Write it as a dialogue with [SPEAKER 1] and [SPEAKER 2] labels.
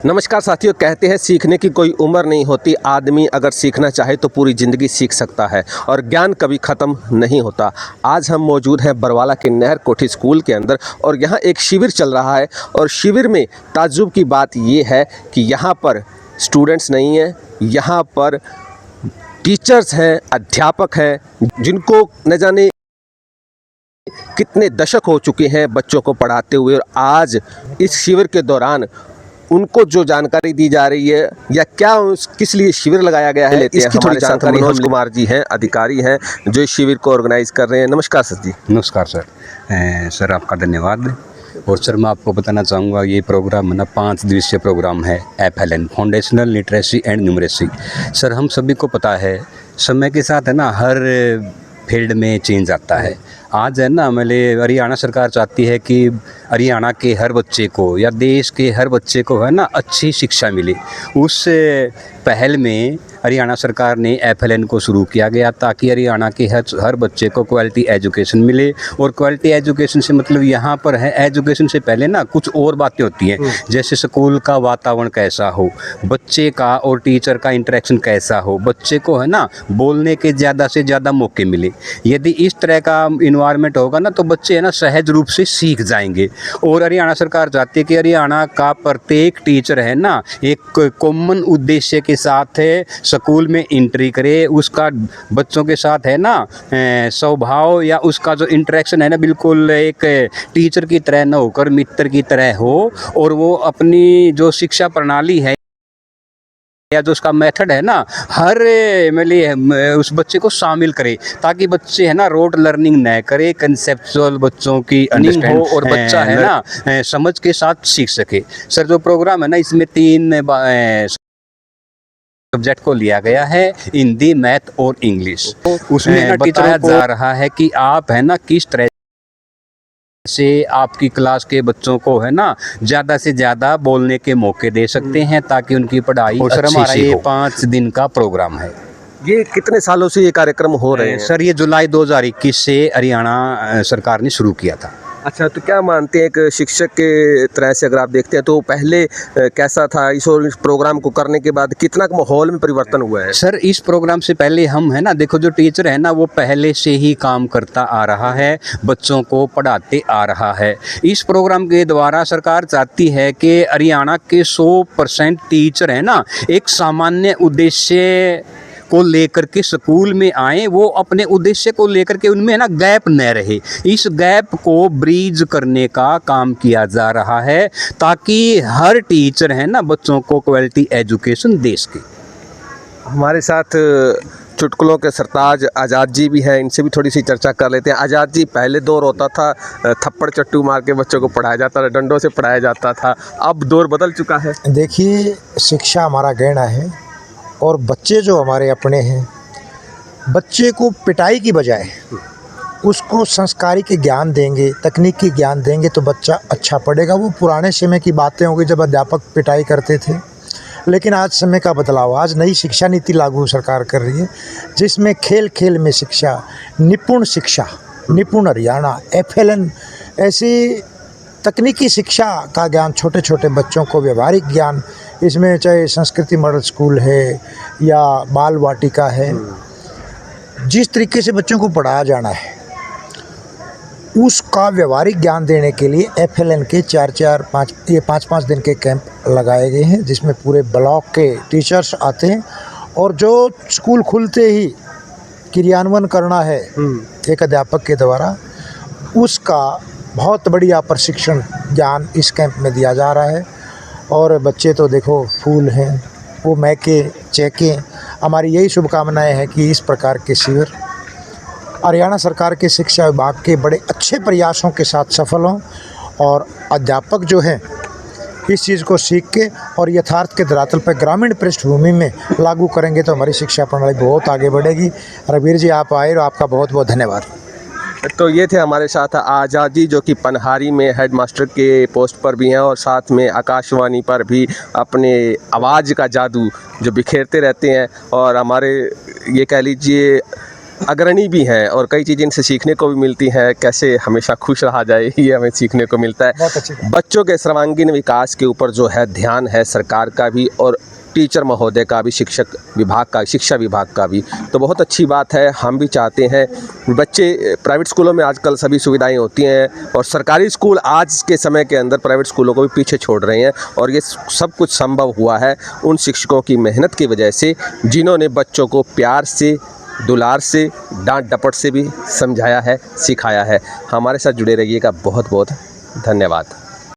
[SPEAKER 1] नमस्कार साथियों। कहते हैं सीखने की कोई उम्र नहीं होती। आदमी अगर सीखना चाहे तो पूरी ज़िंदगी सीख सकता है और ज्ञान कभी ख़त्म नहीं होता। आज हम मौजूद हैं बरवाला के नहर कोठी स्कूल के अंदर और यहाँ एक शिविर चल रहा है और शिविर में ताज्जुब की बात ये है कि यहाँ पर स्टूडेंट्स नहीं हैं, यहाँ पर टीचर्स हैं, अध्यापक हैं जिनको न जाने कितने दशक हो चुके हैं बच्चों को पढ़ाते हुए। और आज इस शिविर के दौरान उनको जो जानकारी दी जा रही है या क्या किस लिए शिविर लगाया गया है, इसकी थोड़ी जानकारी मनोज कुमार जी हैं, अधिकारी हैं जो इस शिविर को ऑर्गेनाइज कर रहे हैं। नमस्कार सर जी।
[SPEAKER 2] नमस्कार सर। सर आपका धन्यवाद। और सर मैं आपको बताना चाहूँगा ये प्रोग्राम ना 5 दिवसीय प्रोग्राम है FLN foundational literacy and numeracy. Sir हम सभी को पता है समय के साथ है ना हर फील्ड में चेंज आता है। आज है ना हरियाणा सरकार चाहती है कि हरियाणा के हर बच्चे को या देश के हर बच्चे को है ना अच्छी शिक्षा मिले। उस पहल में हरियाणा सरकार ने FLN को शुरू किया गया ताकि हरियाणा के हर बच्चे को क्वालिटी एजुकेशन मिले। और क्वालिटी एजुकेशन से मतलब यहाँ पर है एजुकेशन से पहले ना कुछ और बातें होती हैं, जैसे स्कूल का वातावरण कैसा हो, बच्चे का और टीचर का इंटरेक्शन कैसा हो, बच्चे को है ना बोलने के ज़्यादा से ज़्यादा मौके मिले। यदि इस तरह का इन्वायरमेंट होगा ना तो बच्चे है ना सहज रूप से सीख जाएंगे। और हरियाणा सरकार चाहती है कि हरियाणा का प्रत्येक टीचर है ना एक कॉमन उद्देश्य के साथ है स्कूल में एंट्री करे। उसका बच्चों के साथ है ना स्वभाव या उसका जो इंटरेक्शन है ना बिल्कुल एक टीचर की तरह न होकर मित्र की तरह हो। और वो अपनी जो शिक्षा प्रणाली है या जो उसका मेथड है ना हर उस बच्चे को शामिल करे ताकि बच्चे है ना रोड लर्निंग न करे, कंसेप्चुअल बच्चों की अंडरस्टैंड हो और बच्चा है ना समझ के साथ सीख सके। सर जो प्रोग्राम है ना इसमें 3 सब्जेक्ट को लिया गया है, हिंदी, मैथ और इंग्लिश। उसमें बताया जा रहा है कि आप है ना किस तरह से आपकी क्लास के बच्चों को है ना ज़्यादा से ज़्यादा बोलने के मौके दे सकते हैं ताकि उनकी पढ़ाई और सर हमारा ये 5 दिन का प्रोग्राम है।
[SPEAKER 1] ये कितने सालों से ये कार्यक्रम हो रहे हैं?
[SPEAKER 2] सर ये जुलाई 2021 से हरियाणा सरकार ने शुरू किया था।
[SPEAKER 1] अच्छा, तो क्या मानते हैं एक शिक्षक के तरह से अगर आप देखते हैं तो पहले कैसा था इस प्रोग्राम को करने के बाद कितना माहौल में परिवर्तन हुआ है?
[SPEAKER 2] सर इस प्रोग्राम से पहले हम है ना देखो जो टीचर है ना वो पहले से ही काम करता आ रहा है, बच्चों को पढ़ाते आ रहा है। इस प्रोग्राम के द्वारा सरकार चाहती है कि हरियाणा के 100% टीचर है ना एक सामान्य उद्देश्य को लेकर के स्कूल में आए, वो अपने उद्देश्य को लेकर के उनमें है ना गैप न रहे। इस गैप को ब्रीज करने का काम किया जा रहा है ताकि हर टीचर है ना बच्चों को क्वालिटी एजुकेशन दे सके।
[SPEAKER 1] हमारे साथ चुटकुलों के सरताज आज़ाद जी भी हैं, इनसे भी थोड़ी सी चर्चा कर लेते हैं। आज़ाद जी, पहले दौर होता था थप्पड़ चट्टू मार के बच्चों को पढ़ाया जाता था, डंडों से पढ़ाया जाता था, अब दौर बदल चुका है।
[SPEAKER 3] देखिए शिक्षा हमारा गहना है और बच्चे जो हमारे अपने हैं, बच्चे को पिटाई की बजाय उसको संस्कारी ज्ञान देंगे, तकनीकी ज्ञान देंगे तो बच्चा अच्छा पढ़ेगा। वो पुराने समय की बातें होंगी जब अध्यापक पिटाई करते थे, लेकिन आज समय का बदलाव, आज नई शिक्षा नीति लागू सरकार कर रही है जिसमें खेल खेल में शिक्षा, निपुण हरियाणा, FLN ऐसी तकनीकी शिक्षा का ज्ञान छोटे छोटे बच्चों को, व्यवहारिक ज्ञान, इसमें चाहे संस्कृति मॉडल स्कूल है या बाल वाटिका है, जिस तरीके से बच्चों को पढ़ाया जाना है उसका व्यवहारिक ज्ञान देने के लिए FLN के 5 दिन के कैंप लगाए गए हैं जिसमें पूरे ब्लॉक के टीचर्स आते हैं। और जो स्कूल खुलते ही क्रियान्वयन करना है एक अध्यापक के द्वारा, उसका बहुत बढ़िया प्रशिक्षण ज्ञान इस कैंप में दिया जा रहा है। और बच्चे तो देखो फूल हैं, वो महके चहके। हमारी यही शुभकामनाएं हैं कि इस प्रकार के शिविर हरियाणा सरकार के शिक्षा विभाग के बड़े अच्छे प्रयासों के साथ सफल हों और अध्यापक जो हैं इस चीज़ को सीख के और यथार्थ के धरातल पर ग्रामीण पृष्ठभूमि में लागू करेंगे तो हमारी शिक्षा प्रणाली बहुत आगे बढ़ेगी। रघुवीर जी आप आए और आपका बहुत बहुत धन्यवाद।
[SPEAKER 1] तो ये थे हमारे साथ आज़ाद जी जो कि पनहारी में हेडमास्टर के पोस्ट पर भी हैं और साथ में आकाशवाणी पर भी अपने आवाज़ का जादू जो बिखेरते रहते हैं। और हमारे ये कह लीजिए अग्रणी भी हैं और कई चीज़ें इनसे सीखने को भी मिलती हैं। कैसे हमेशा खुश रहा जाए, ये हमें सीखने को मिलता है।
[SPEAKER 3] बहुत अच्छी बात।
[SPEAKER 1] बच्चों के सर्वांगीण विकास के ऊपर जो है ध्यान है सरकार का भी और टीचर महोदय का भी, शिक्षा विभाग का भी, तो बहुत अच्छी बात है। हम भी चाहते हैं बच्चे प्राइवेट स्कूलों में आजकल सभी सुविधाएं होती हैं और सरकारी स्कूल आज के समय के अंदर प्राइवेट स्कूलों को भी पीछे छोड़ रहे हैं और ये सब कुछ संभव हुआ है उन शिक्षकों की मेहनत की वजह से, जिन्होंने बच्चों को प्यार से, दुलार से, डांट डपट से भी समझाया है, सिखाया है। हमारे साथ जुड़े रहिएगा। बहुत बहुत धन्यवाद।